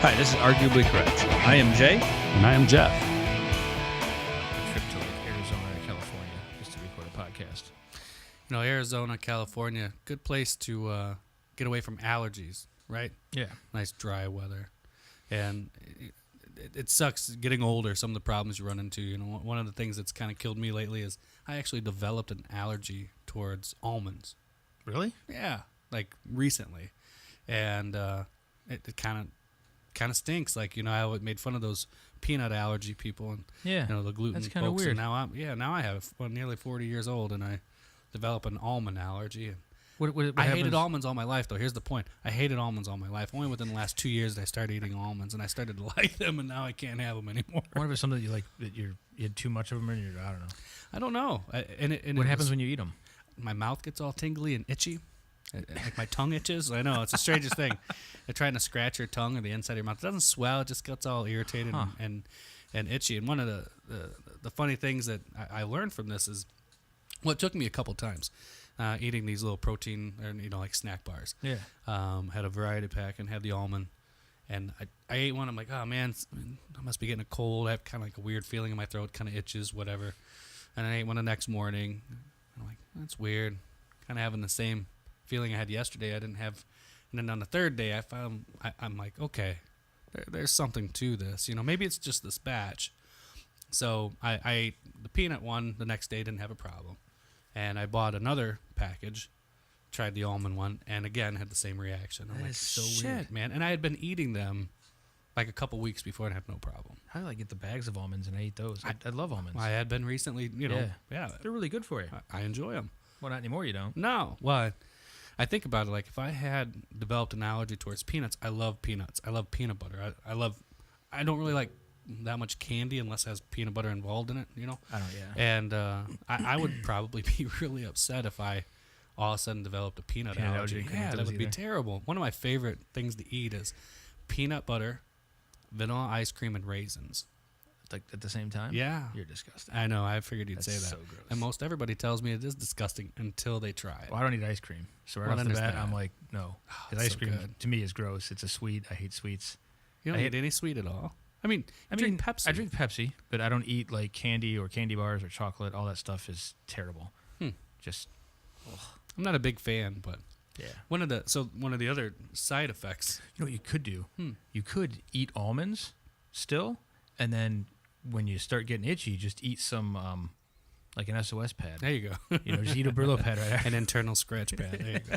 Hi, this is Arguably Correct. I am Jay. And I am Jeff. Trip to Arizona or California just to record a podcast. You know, Arizona, California, good place to get away from allergies, right? Yeah. Nice dry weather. And it sucks getting older, some of the problems you run into. You know, one of the things that's kind of killed me lately is I actually developed an allergy towards almonds. Really? Yeah, like recently. And it kind of stinks. Like, you know, I made fun of those peanut allergy people and Yeah. you know, the gluten That's kind of folks. weird. And now I have nearly 40 years old and I develop an almond allergy. And What I happens? hated almonds all my life, though. Here's the point. I hated almonds all my life. Only within the last 2 years did I start eating almonds, and I started to like them, and now I can't have them anymore. I wonder if it's something that you like that you had too much of them, and I don't know. I don't know. What happens when you eat them? my mouth gets all tingly and itchy? Like my tongue itches. I know, it's the strangest thing. They're trying to scratch your tongue or the inside of your mouth. It doesn't swell. It just gets all irritated and itchy. And one of the funny things that I learned from this is, well, it took me a couple times. Eating these little protein, or, you know, like snack bars. Yeah. Had a variety pack and had the almond. And I ate one. I'm like, oh, man, I must be getting a cold. I have kind of like a weird feeling in my throat, kind of itches, whatever. And I ate one the next morning. I'm like, that's weird. Kind of having the same feeling I had yesterday. I didn't have. And then on the third day, I found, I'm like, okay, there's something to this. You know, maybe it's just this batch. So I ate the peanut one the next day, didn't have a problem. And I bought another package, tried the almond one, and again had the same reaction. I'm That like, is so shit, weird. man. And I had been eating them like a couple weeks before and had no problem. How do I get the bags of almonds and I eat those? I love almonds. I had been recently, you know, yeah, They're really good for you. I enjoy them. Well, not anymore. You don't. No, well, I think about it like if I had developed an allergy towards peanuts, I love peanuts. I love peanut butter. I don't really like that much candy unless it has peanut butter involved in it, you know? I don't. Yeah. And I would probably be really upset if I all of a sudden developed a peanut allergy. couldn't Yeah, eat that those would be either. terrible. One of my favorite things to eat is peanut butter, vanilla ice cream, and raisins. Like at the same time. Yeah. You're disgusting. I know. I figured you'd That's say that. so gross. And most everybody tells me it is disgusting until they try it. Well, I don't eat ice cream, so right Well, off then the there's bat, that. I'm like, no. 'Cause it's ice so cream good. to me is gross. It's a sweet. I hate sweets. You don't eat any sweet at all? I mean, drink Pepsi. I drink Pepsi, but I don't eat like candy or candy bars or chocolate. All that stuff is terrible. Just I'm not a big fan, but yeah. one of the other side effects. You know what you could do? You could eat almonds still, and then when you start getting itchy, just eat some like an SOS pad. There you go. You know, just eat a Brillo pad right after. An internal scratch pad. There you go.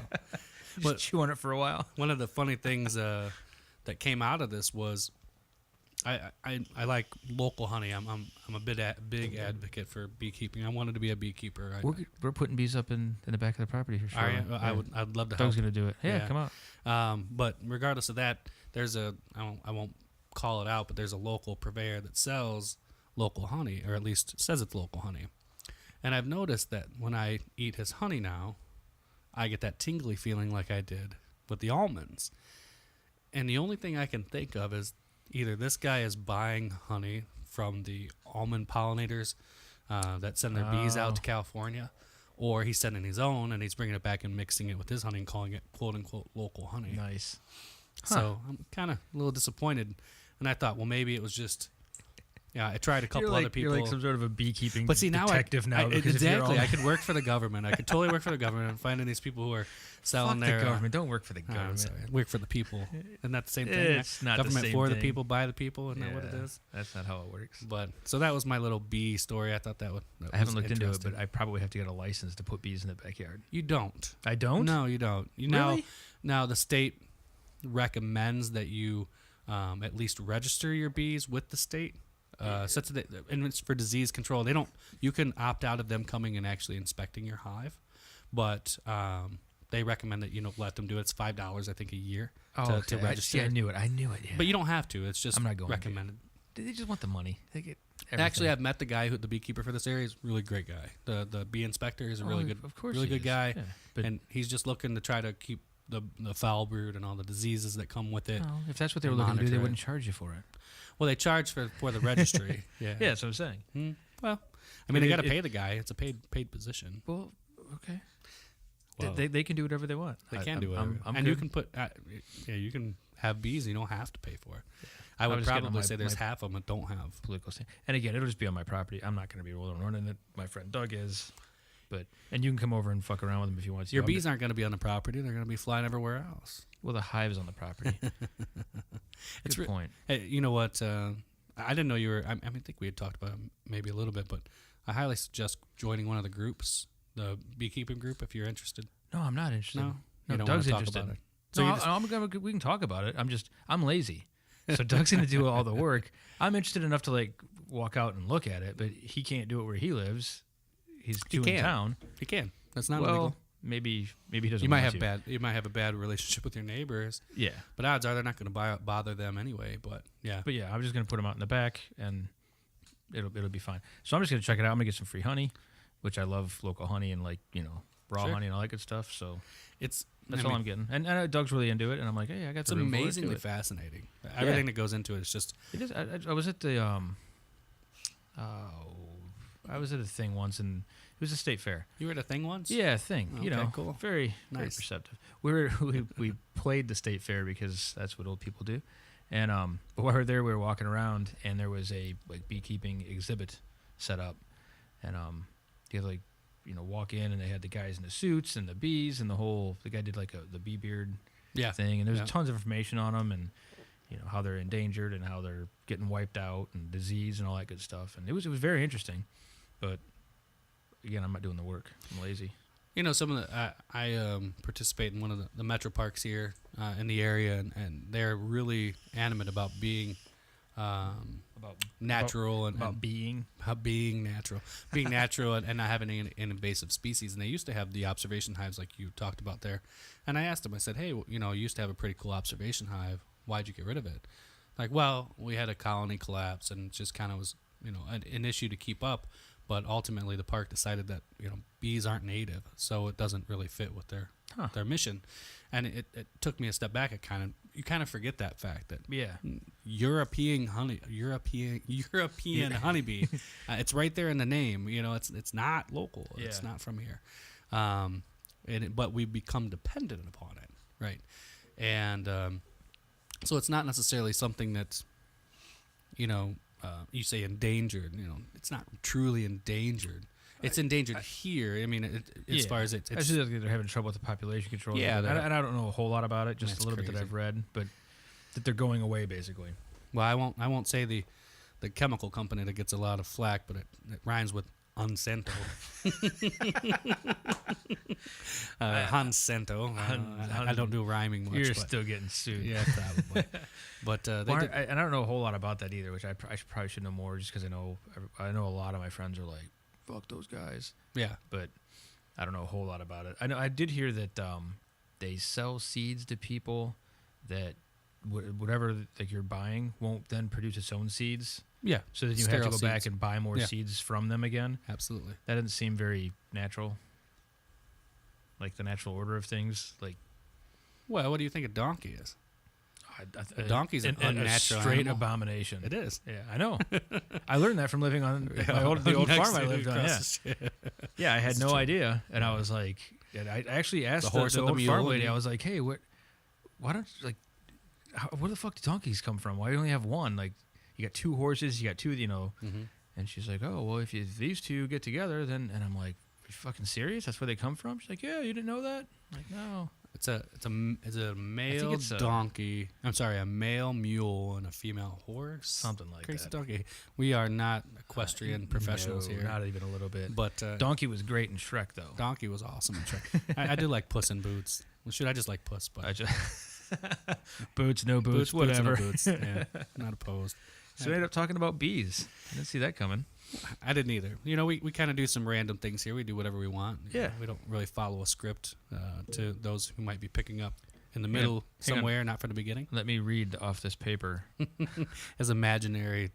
Just chew on it for a while. One of the funny things that came out of this was I like local honey. I'm a big advocate for beekeeping. I wanted to be a beekeeper. We're putting bees up in the back of the property for sure. I'd love to help. Doug's gonna do it. Yeah, come out. But regardless of that, there's I won't call it out, but there's a local purveyor that sells local honey, or at least says it's local honey. And I've noticed that when I eat his honey now, I get that tingly feeling like I did with the almonds. And the only thing I can think of is either this guy is buying honey from the almond pollinators that send their bees out to California, or he's sending his own and he's bringing it back and mixing it with his honey and calling it quote-unquote local honey. Nice. So I'm kind of a little disappointed. And I thought, well, maybe it was just, I tried a couple other people. You're like some sort of a beekeeping But see, now detective now. Because exactly. I could work for the government. I could totally work for the government and finding these people who are selling Fuck their the government. Don't work for the I'm government. sorry. Work for the people. Isn't that the same thing? It's not the government same for the thing. people, by the people. Isn't that what it is? That's not how it works. But so that was my little bee story. I thought that I haven't was looked into it, interesting. but I probably have to get a license to put bees in the backyard. You don't. I don't? No, you don't. Really? Now the state recommends that you at least register your bees with the state. Such that, and it's for disease control. They don't. You can opt out of them coming and actually inspecting your hive, but they recommend that let them do it. It's $5, I think, a year to register. I knew it. Yeah. But you don't have to. It's just I'm not going to. recommended. They just want the money. They get everything. Actually, I've met the guy the beekeeper for this area. He's a really great guy. The bee inspector is a really good, of course really he good is. guy, Yeah, but and he's just looking to try to keep the foul brood and all the diseases that come with it. well, if that's what they were and looking to do, monitor they it. wouldn't charge you for it. Well, they charge for the registry. Yeah. Yeah, that's what I'm saying. Well, I mean, they got to pay the guy. It's a paid position. Well, okay. Whoa. They can do whatever they want. They can do whatever. I'm and good. you can put, you can have bees. You don't have to pay for it. I I would was getting probably my- say there's my- half of them that don't have. political stand. And again, it'll just be on my property. I'm not going to be running it. My friend Doug is, and you can come over and fuck around with them if you want to. Your bees aren't going to be on the property. They're going to be flying everywhere else. Well, the hive's on the property. It's Good point. Hey, you know what? I didn't know you were. I think we had talked about it maybe a little bit, but I highly suggest joining one of the groups, the beekeeping group, if you're interested. No, I'm not interested. No, No, you don't Doug's wanna talk interested. about it. So So we can talk about it. I'm lazy. So Doug's going to do all the work. I'm interested enough to like walk out and look at it, but he can't do it where he lives. He's in town. You can. That's not Well, illegal. maybe he doesn't. You might want have to. You might have a bad relationship with your neighbors, Yeah, but odds are they're not going to bother them anyway. But yeah, but yeah, I'm just going to put him out in the back, and it'll be fine. So I'm just going to check it out. I'm going to get some free honey, which I love local honey and like raw Sure. honey and all that good stuff. So it's that's all I'm getting. And Doug's really into it, and I'm like, hey, I got It's the room for it, do amazingly it. fascinating. Everything that goes into it is just. It is. I was at the I was at a thing once, and it was a state fair. You were at a thing once. Yeah, a thing. Okay, cool. Very Nice. perceptive. We played the state fair because that's what old people do. And but while we were there, we were walking around, and there was a like beekeeping exhibit set up, and you had walk in, and they had the guys in the suits and the bees and the guy did like the bee beard thing, and there's tons of information on them, and how they're endangered and how they're getting wiped out and disease and all that good stuff, and it was very interesting, but again, I'm not doing the work. I'm lazy. Some of the I participate in one of the metro parks here in the area, and they're really animate about being natural and being natural and not having an invasive species. And they used to have the observation hives like you talked about there. And I asked them, I said, hey, you used to have a pretty cool observation hive. Why'd you get rid of it? Like, well, we had a colony collapse, and it just kind of was, an issue to keep up. But ultimately, the park decided that bees aren't native, so it doesn't really fit with their mission. And it took me a step back. You kind of forget that fact that European honeybee. It's right there in the name. It's not local. Yeah. It's not from here. But we become dependent upon it, right? And so it's not necessarily something that's you say endangered. It's not truly endangered. It's endangered here. I mean, as far as it's I just think they're having trouble with the population control. Yeah, and I don't know a whole lot about it. Just That's a little bit that crazy. I've read, but that they're going away basically. well, I won't say the chemical company that gets a lot of flack, but it rhymes with Uncento. Hansento. I don't do rhyming much. You're but still getting sued. yeah, probably. But And I don't know a whole lot about that either, which I probably should know more, just because I know a lot of my friends are like, fuck those guys, yeah, but I don't know a whole lot about it. I did hear that they sell seeds to people that whatever like you're buying won't then produce its own seeds. yeah. So that you Sterile have to go back seeds. and buy more Yeah. seeds from them again. Absolutely. That doesn't seem very natural. Like the natural order of things. Like Well, what do you think a donkey is? a donkey's an a unnatural straight animal. abomination. It is. Yeah, I know. I learned that from living on the old farm I lived on. Yeah, yeah. I had no idea, and I was like, and I actually asked The horse the and the old mule, farm lady. and- I was like, hey, why don't like, where the fuck do donkeys come from? Why do you only have one? Like, you got two horses, you got two, Mm-hmm. And she's like, oh, well, if these two get together, then, and I'm like, are you fucking serious? That's where they come from? She's like, yeah, you didn't know that? I'm like, no. It's a male it's a- donkey. I'm sorry, a male mule and a female horse. Something like Crazy that. donkey. We are not equestrian professionals No, here. Not even a little bit. But Donkey was great in Shrek, though. donkey was awesome in Shrek. I do like Puss in Boots. Well, should I just like Puss? But I just boots, no boots, whatever. Boots, no boots. Yeah, not opposed. So we ended up talking about bees. I didn't see that coming. I didn't either. We kind of do some random things here. We do whatever we want. Yeah. We don't really follow a script to those who might be picking up in the Hang middle on, hang on. somewhere, not from the beginning. Let me read off this paper. As imaginary.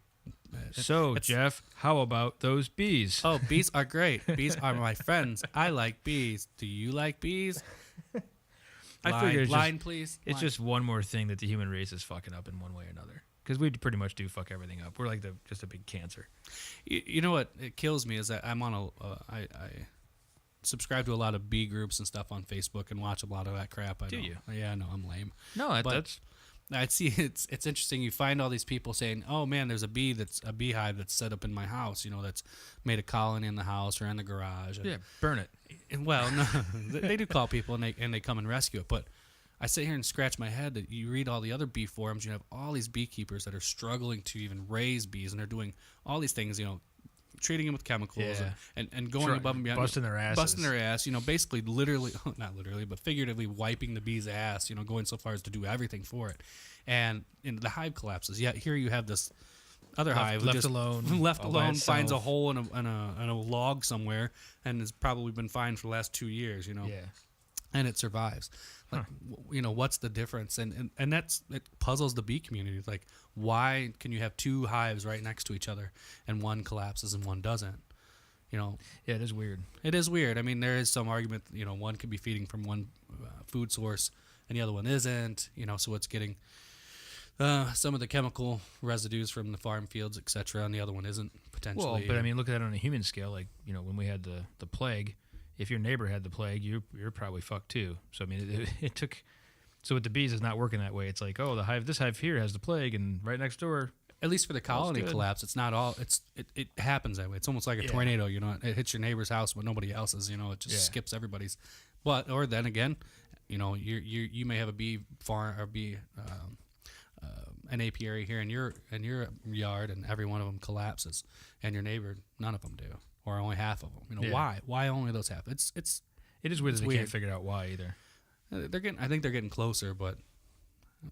So, it's- Jeff, how about those bees? Oh, bees are great. Bees are my friends. I like bees. Do you like bees? I figure it's line, please. It's Line. just one more thing that the human race is fucking up in one way or another. Because we pretty much do fuck everything up. We're like just a big cancer. You know what? It kills me is that I'm on subscribe to a lot of bee groups and stuff on Facebook and watch a lot of that crap. Do you? Yeah, no, I'm lame. No, But that's I'd see it's interesting. You find all these people saying, "Oh man, there's a beehive that's set up in my house. That's made a colony in the house or in the garage." And, burn it. and well, no, they do call people and they come and rescue it. But I sit here and scratch my head that you read all the other bee forums. You have all these beekeepers that are struggling to even raise bees, and they're doing all these things. Treating them with chemicals and going above and beyond, busting their ass. Basically, literally, not literally, but figuratively wiping the bee's ass. Going so far as to do everything for it, and the hive collapses. Yet here you have this other hive left alone, finds a hole in a log somewhere, and has probably been fine for the last 2 years. And it survives. Like, what's the difference? And it puzzles the bee community. Like, why can you have two hives right next to each other and one collapses and one doesn't? Yeah, it is weird. It is weird. I mean, there is some argument. One could be feeding from one food source and the other one isn't. So it's getting some of the chemical residues from the farm fields, etc., and the other one isn't potentially. Well, but I mean, look at that on a human scale. Like, when we had the plague. If your neighbor had the plague, you're probably fucked too. So I mean, it took. So with the bees, it's not working that way. It's like, oh, this hive here has the plague, and right next door. At least for the colony collapse, it's not all. It happens that way. It's almost like a tornado. It hits your neighbor's house, but nobody else's. It just skips everybody's. Or then again, you may have a bee farm or bee an apiary here in your yard, and every one of them collapses, and your neighbor, none of them do. Or only half of them. Why? Why only those half? It is weird that they can't figure out why either. I think they're getting closer,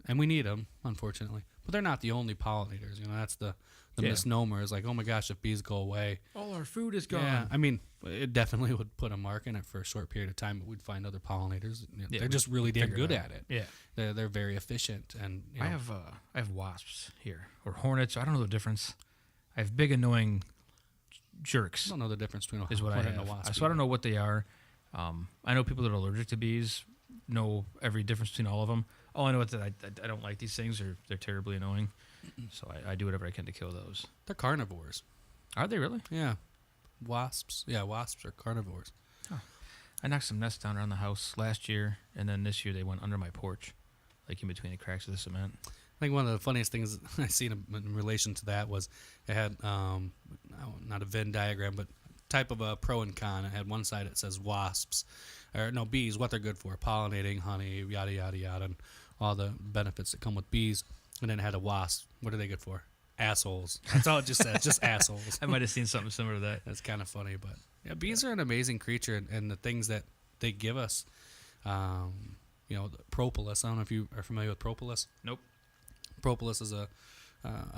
and we need them, unfortunately. But they're not the only pollinators. That's the misnomer. Is like, oh my gosh, if bees go away, all our food is gone. Yeah, I mean, it definitely would put a mark in it for a short period of time. But we'd find other pollinators. They're just really damn good at it. Yeah, they're very efficient. And I have wasps here or hornets. I don't know the difference. I have big annoying jerks. I don't know the difference between is what I have. and a wasp. So I don't know what they are. I know people that are allergic to bees know every difference between all of them. All I know is that I don't like these things. They're terribly annoying. So I do whatever I can to kill those. They're carnivores. Are they really? Yeah. Wasps. Yeah, wasps are carnivores. Huh. I knocked some nests down around the house last year, and then this year they went under my porch, like in between the cracks of the cement. I think one of the funniest things I seen in relation to that was it had not a Venn diagram, but type of a pro and con. It had one side that says wasps, or no, bees, what they're good for, pollinating, honey, yada yada yada, and all the benefits that come with bees. And then it had a wasp. What are they good for? Assholes. That's all it just says. Just assholes. I might have seen something similar to that. That's kind of funny, but yeah, bees are an amazing creature, and the things that they give us. The propolis. I don't know if you are familiar with propolis. Nope. Propolis is a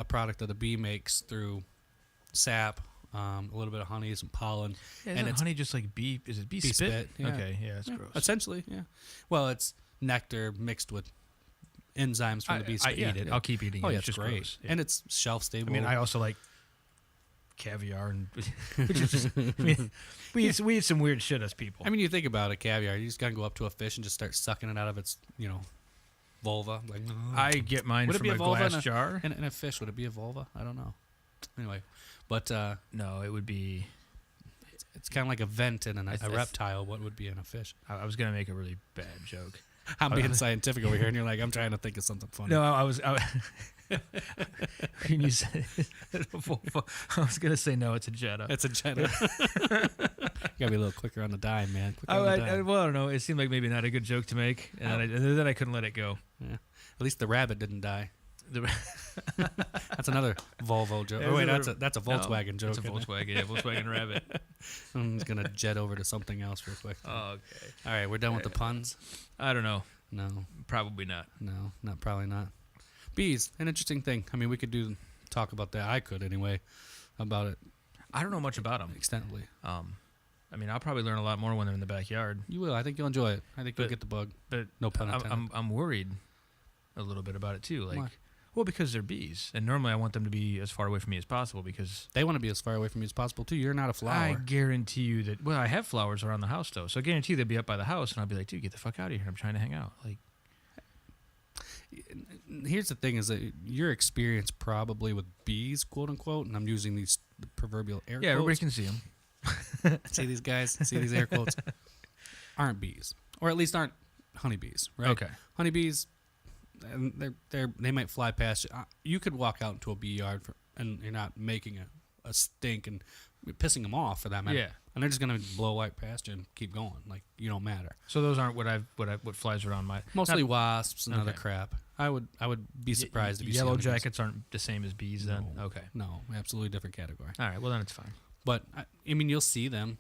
product that a bee makes through sap, a little bit of honey, some pollen. Yeah, and it's honey just like bee. Is it bee spit? Yeah. Okay, yeah, that's gross. Essentially, yeah. Well, it's nectar mixed with enzymes from the bee's spit. I eat it. Yeah. I'll keep eating it. Oh, yeah, it's just great. Gross. Yeah. And it's shelf stable. I mean, I also like caviar, and which is just, we eat some weird shit as people. I mean, you think about it, caviar. You just gotta go up to a fish and just start sucking it out of its, vulva. Like, I get mine from a glass jar. And a fish, would it be a vulva? I don't know. Anyway, but no, it would be. It's kind of like a vent in a reptile. What would be in a fish? I was gonna make a really bad joke. I'm being scientific over here, and you're like, I'm trying to think of something funny. No, I was when you said I was gonna say no. It's a Jetta. It's a Jetta. You gotta be a little quicker on the dime, man. Well, I don't know. It seemed like maybe not a good joke to make, and then I couldn't let it go. Yeah. At least the rabbit didn't die. That's another Volvo joke. Yeah, oh wait, that's a Volkswagen joke. That's a Volkswagen. Yeah, Volkswagen Rabbit. I'm just gonna jet over to something else real quick. Oh, okay. All right, we're done with the puns. I don't know. No, probably not. No, probably not. Bees, an interesting thing. I mean, we could talk about that. I could anyway about it. I don't know much about them extensively. I mean, I'll probably learn a lot more when they're in the backyard. You will. I think you'll enjoy it. I think you'll get the bug. But no pun intended. I'm worried a little bit about it too. Like, why? Well, because they're bees, and normally I want them to be as far away from me as possible because they want to be as far away from you as possible too. You're not a flower. I guarantee you that. Well, I have flowers around the house though, so I guarantee they'd be up by the house, and I'll be like, "Dude, get the fuck out of here! I'm trying to hang out." Like, here's the thing: is that your experience probably with bees, quote unquote, and I'm using these proverbial air quotes. Everybody can see them. see these guys, see these air quotes, aren't bees, or at least aren't honeybees, right? Okay. Honeybees, and they might fly past you. You could walk out into a bee yard and you're not making a stink and pissing them off for that matter. Yeah. And they're just gonna blow right past you and keep going, like you don't matter. So those aren't what flies around my Mostly wasps and other Okay. crap. I would be surprised if you see yellow honeybees. jackets aren't the same as bees then. No. Okay. No, absolutely different category. All right. Well, then it's fine. But I mean, you'll see them.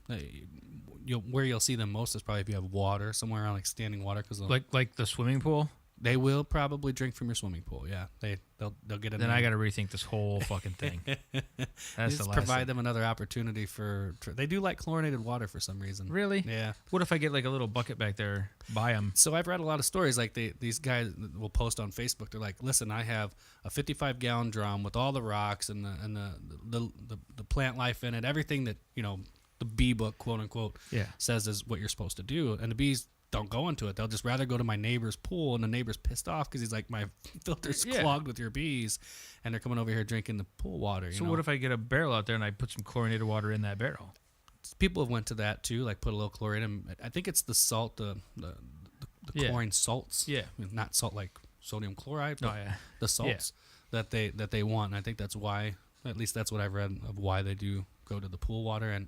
Where you'll see them most is probably if you have water somewhere around, like standing water, because Like the swimming pool. they will probably drink from your swimming pool. Yeah, they'll get in. Then there. I got to rethink this whole fucking thing. That's Just the last provide thing. them another opportunity for. They do like chlorinated water for some reason. Really? Yeah. What if I get like a little bucket back there by them? So I've read a lot of stories like these guys will post on Facebook. They're like, "Listen, I have a 55-gallon drum with all the rocks and the plant life in it, everything that the bee book, quote unquote, Yeah. says is what you're supposed to do." And the bees don't go into it. They'll just rather go to my neighbor's pool, and the neighbor's pissed off because he's like, "My filter's Yeah. clogged with your bees, and they're coming over here drinking the pool water." So what if I get a barrel out there and I put some chlorinated water in that barrel? People have went to that too, like put a little chlorine in. I think it's the salt, the Yeah. chlorine salts. Yeah. I mean, not salt like sodium chloride, No, but yeah. the salts that they want. And I think that's why, at least that's what I've read of why they do go to the pool water. And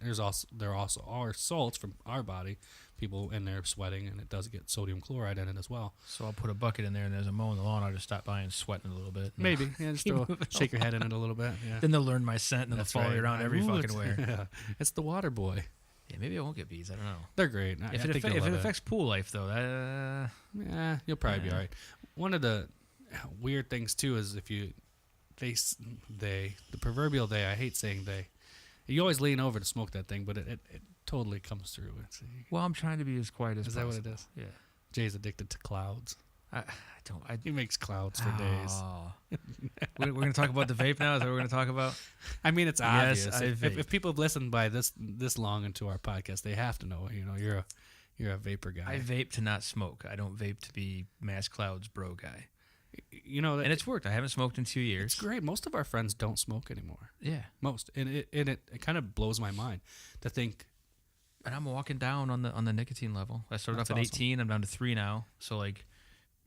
there also are salts from our body, people in there sweating, and it does get sodium chloride in it as well. So I'll put a bucket in there and there's a mowing the lawn. I'll just stop by and sweating a little bit. Maybe, yeah, just shake your head in it a little bit. Yeah, Then they'll learn my scent and then that's they'll follow right. you around every Ooh, fucking it's- where. Yeah. It's the water boy. Yeah, maybe I won't get bees. I don't know. They're great. If it affects pool life though, Yeah, you'll probably be Yeah. all right. One of the weird things too is if the proverbial they. I hate saying they. You always lean over to smoke that thing, but it totally comes through. well, I'm trying to be as quiet as Is that possible. what it is? Yeah. Jay's addicted to clouds. I don't. He makes clouds for days. Oh. We're going to talk about the vape now? Is that what we're going to talk about? I mean, it's Yes, obvious. I vape. If people have listened by this long into our podcast, they have to know. You're a vapor guy. I vape to not smoke. I don't vape to be mass clouds bro guy. And it's worked. I haven't smoked in 2 years. it's great. Most of our friends don't smoke anymore. Yeah. Most, and it kind of blows my mind to think. And I'm walking down on the nicotine level. I started That's off at awesome. 18. I'm down to 3 now. So like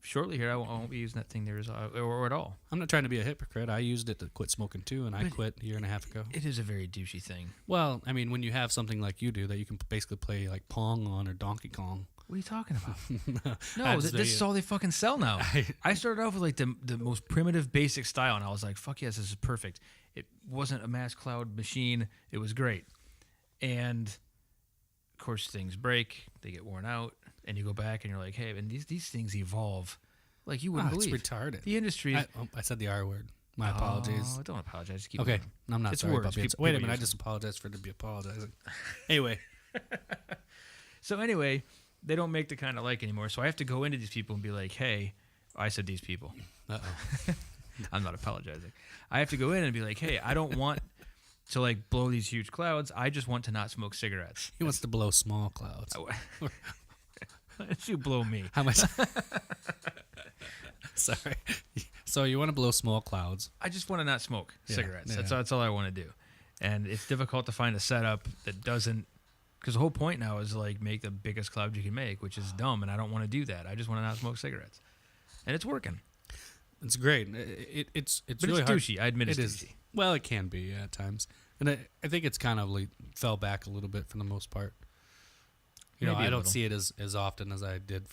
shortly here, I won't be using that thing there or at all. I'm not trying to be a hypocrite. I used it to quit smoking too, and I quit a year and a half ago. It is a very douchey thing. Well, I mean, when you have something like you do that you can basically play like Pong on or Donkey Kong. What are you talking about? No, That's this is all they fucking sell now. I- I started off with like the most primitive, basic style, and I was like, "Fuck yes, this is perfect." It wasn't a mass cloud machine; it was great. And of course, things break, they get worn out, and you go back and you're like, "Hey, and these things evolve like you wouldn't It's believe." retarded. The industry. I said the R word. My apologies. Oh, don't apologize. Just keep Okay, moving. I'm not It's sorry words. about being. People Wait a minute, I use just apologized for to be apologizing. Anyway, So anyway, they don't make the kind I like anymore. So I have to go into these people and be like, "Hey," I said these people. I'm not apologizing. I have to go in and be like, "Hey, I don't want to like blow these huge clouds. I just want to not smoke cigarettes." he wants to blow small clouds. Why don't you blow me? How much? Sorry. So you want to blow small clouds? I just want to not smoke Yeah, cigarettes. yeah. That's all I want to do. And it's difficult to find a setup that doesn't, because the whole point now is like make the biggest cloud you can make, which is dumb, and I don't want to do that. I just want to not smoke cigarettes, and it's working. It's great. It's But really it's hard. douchey. I admit it's It is. douchey. Well, it can be at times, and I think it's kind of like fell back a little bit for the most part. Maybe I a don't little. see it as often as I did.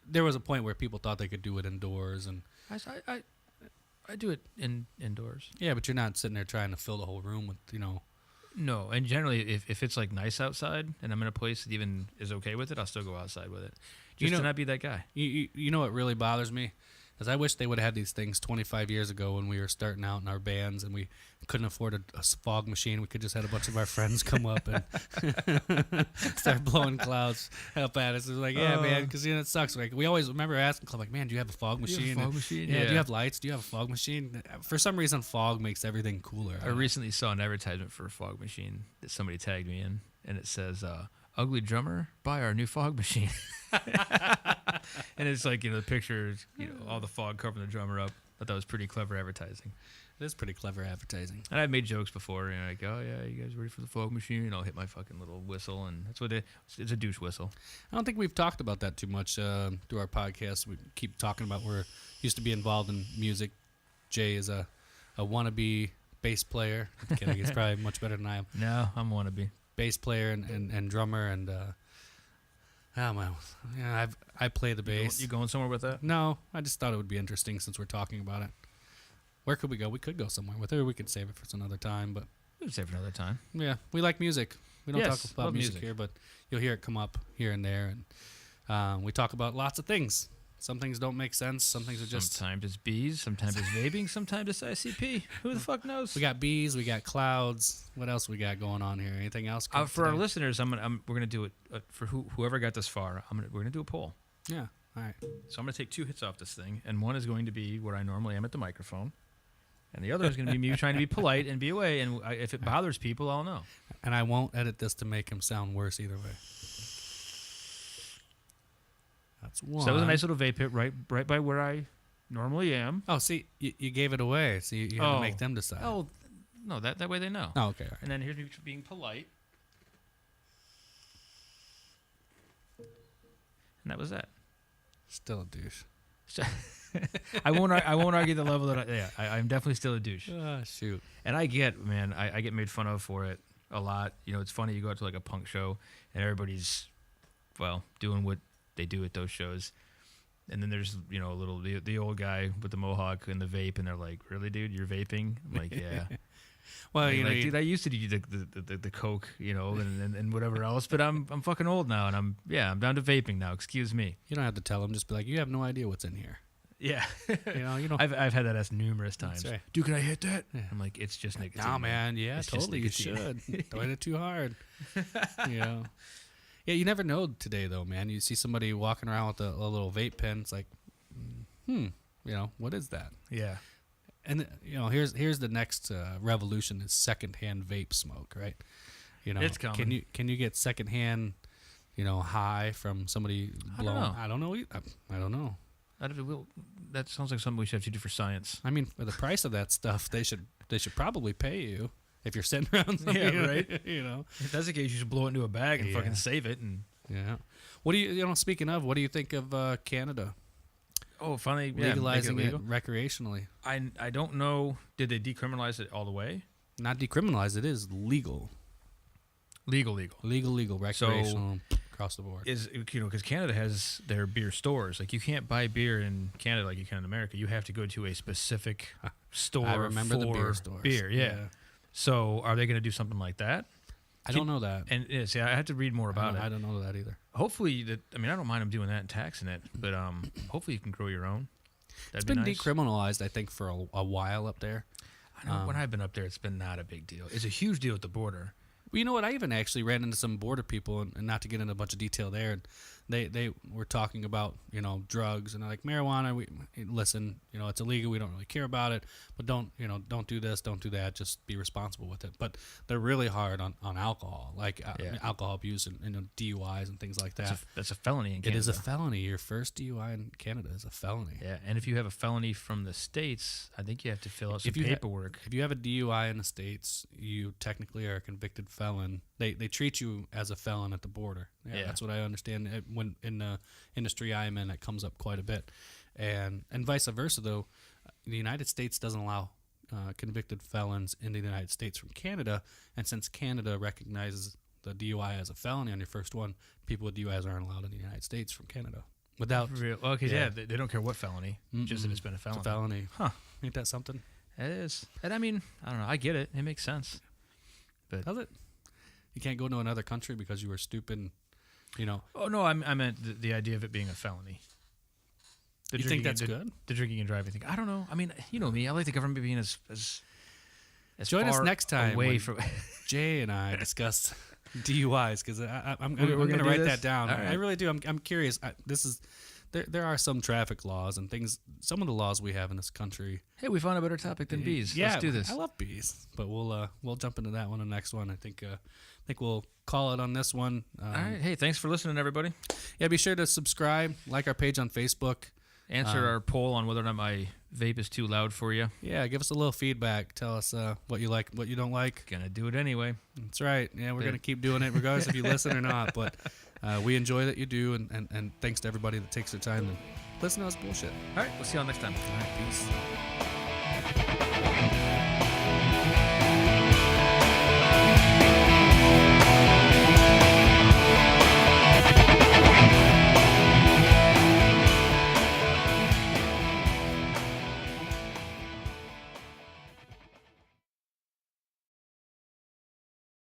There was a point where people thought they could do it indoors, and I do it indoors. yeah, but you're not sitting there trying to fill the whole room with No, and generally, if it's like nice outside and I'm in a place that even is okay with it, I'll still go outside with it. Just to not be that guy. You know what really bothers me? Is I wish they would have had these things 25 years ago when we were starting out in our bands and we couldn't afford a fog machine. We could just had a bunch of our friends come up and start blowing clouds up at us. It was like, yeah, man, because it sucks. Like we always remember asking, like, man, do you have a fog machine? Do you have a fog machine? Yeah. Yeah. Do you have lights? Do you have a fog machine? For some reason, fog makes everything cooler. I recently saw an advertisement for a fog machine that somebody tagged me in, and it says, "Ugly drummer, buy our new fog machine." And it's like, the pictures, all the fog covering the drummer up. thought that was pretty clever advertising. It is pretty clever advertising. And I've made jokes before, like, oh yeah, you guys ready for the fog machine? And I'll hit my fucking little whistle, and that's what it's a douche whistle. I don't think we've talked about that too much through our podcast. We keep talking about we're used to be involved in music. Jay is a wannabe bass player. I'm kidding. He's probably much better than I am. No, I'm a wannabe. Bass player and drummer, and I play the bass. You going somewhere with that? No, I just thought it would be interesting since we're talking about it. Where could we go? We could go somewhere with it, or we could save it for another time. But We can save it for another time. yeah, we like music. We don't Yes, talk about love music music here, but you'll hear it come up here and there, and we talk about lots of things. Some things don't make sense. Some things are just. Sometimes it's bees, sometimes it's vaping, sometimes it's ICP. Who the fuck knows? We got bees, we got clouds. What else we got going on here? Anything else? For our listeners, we're gonna do it for whoever got this far. We're gonna do a poll. Yeah. All right. So I'm gonna take 2 hits off this thing, and one is going to be where I normally am at the microphone, and the other is gonna be me trying to be polite and be away. And if it bothers people, I'll know. And I won't edit this to make him sound worse either way. That's one. So that was a nice little vape hit right by where I normally am. Oh, see, you gave it away, so you had to make them decide. Oh, no, that way they know. Oh, okay. All right. And then here's me being polite. And that was that. Still a douche. I won't argue the level that I'm definitely still a douche. Shoot. And I get made fun of for it a lot. You know, it's funny, you go out to like a punk show and everybody's, doing what they do at those shows. And then there's, the old guy with the mohawk and the vape, and they're like, really, dude, you're vaping? I'm like, yeah. Well, dude, I used to do the coke, and whatever else, but I'm fucking old now, and I'm down to vaping now. Excuse me. You don't have to tell them. Just be like, you have no idea what's in here. Yeah. You know. I've had that asked numerous times. That's right. Dude, can I hit that? Yeah. I'm like, it's just nicotine. Nah, man. Yeah, It's just totally. You nicotine. should. Don't hit it too hard. Yeah, you never know today, though, man. You see somebody walking around with a little vape pen. It's like, what is that? Yeah. And here's the next revolution is secondhand vape smoke, right? It's coming. Can you get secondhand, high from somebody blowing? I don't know. I don't know. That sounds like something we should have to do for science. I mean, for the price of that stuff, they should probably pay you if you're sitting around something. Yeah, right. If If that's the case, you should blow it into a bag and fucking save it. And yeah. What do you speaking of, what do you think of Canada? Oh, finally Legalizing make it recreationally. I don't know. Did they decriminalize it all the way? Not decriminalized. It is legal. Legal. Legal, recreational, across the board. Is because Canada has their beer stores. Like, you can't buy beer in Canada like you can in America. You have to go to a specific store. I remember the for beer stores. Beer, yeah. So are they going to do something like that? I don't know that. And see, I have to read more about it. I don't know that either. Hopefully, I don't mind them doing that and taxing it, but hopefully you can grow your own. It's been decriminalized, I think, for a while up there. I know when I've been up there, it's been not a big deal. It's a huge deal at the border. Well, you know what? I even actually ran into some border people, and not to get into a bunch of detail there, and they were talking about drugs, and they're like, marijuana. Listen, it's illegal. We don't really care about it, but don't do this, don't do that. Just be responsible with it. But they're really hard on alcohol, like alcohol abuse and DUIs and things like that. That's a felony in Canada. It is a felony. Your first DUI in Canada is a felony. Yeah, and if you have a felony from the States, I think you have to fill out some paperwork. If you have a DUI in the States, you technically are a convicted felon. They treat you as a felon at the border. Yeah, that's what I understand. When in the industry I'm in, it comes up quite a bit, and vice versa. Though the United States doesn't allow convicted felons in the United States from Canada, and since Canada recognizes the DUI as a felony on your first one, people with DUIs aren't allowed in the United States from Canada. Without they don't care what felony, just that it's been a felony. It's a felony. Huh? Ain't that something? It is. And I mean, I don't know. I get it. It makes sense. But does it? You can't go to another country because you were stupid. Oh no, I meant the idea of it being a felony. You think that's good? The drinking and driving thing. I don't know. I mean, you know me. I like the government being as join us next time away from Jay and I discuss DUIs, because I'm going to write that down. Right. I really do. I'm curious. There are some traffic laws and things. Some of the laws we have in this country. Hey, we found a better topic than bees. Yeah, Let's do this. I love bees, but we'll jump into that one in the next one. I think we'll call it on this one. All right. Hey, thanks for listening, everybody. Yeah, be sure to subscribe, like our page on Facebook. Answer our poll on whether or not my vape is too loud for you. Yeah, give us a little feedback. Tell us what you like, what you don't like. Gonna do it anyway. That's right. Yeah, we're going to keep doing it regardless if you listen or not. But we enjoy that you do, and thanks to everybody that takes their time to listen to us bullshit. All right, we'll see y'all next time. All right, peace.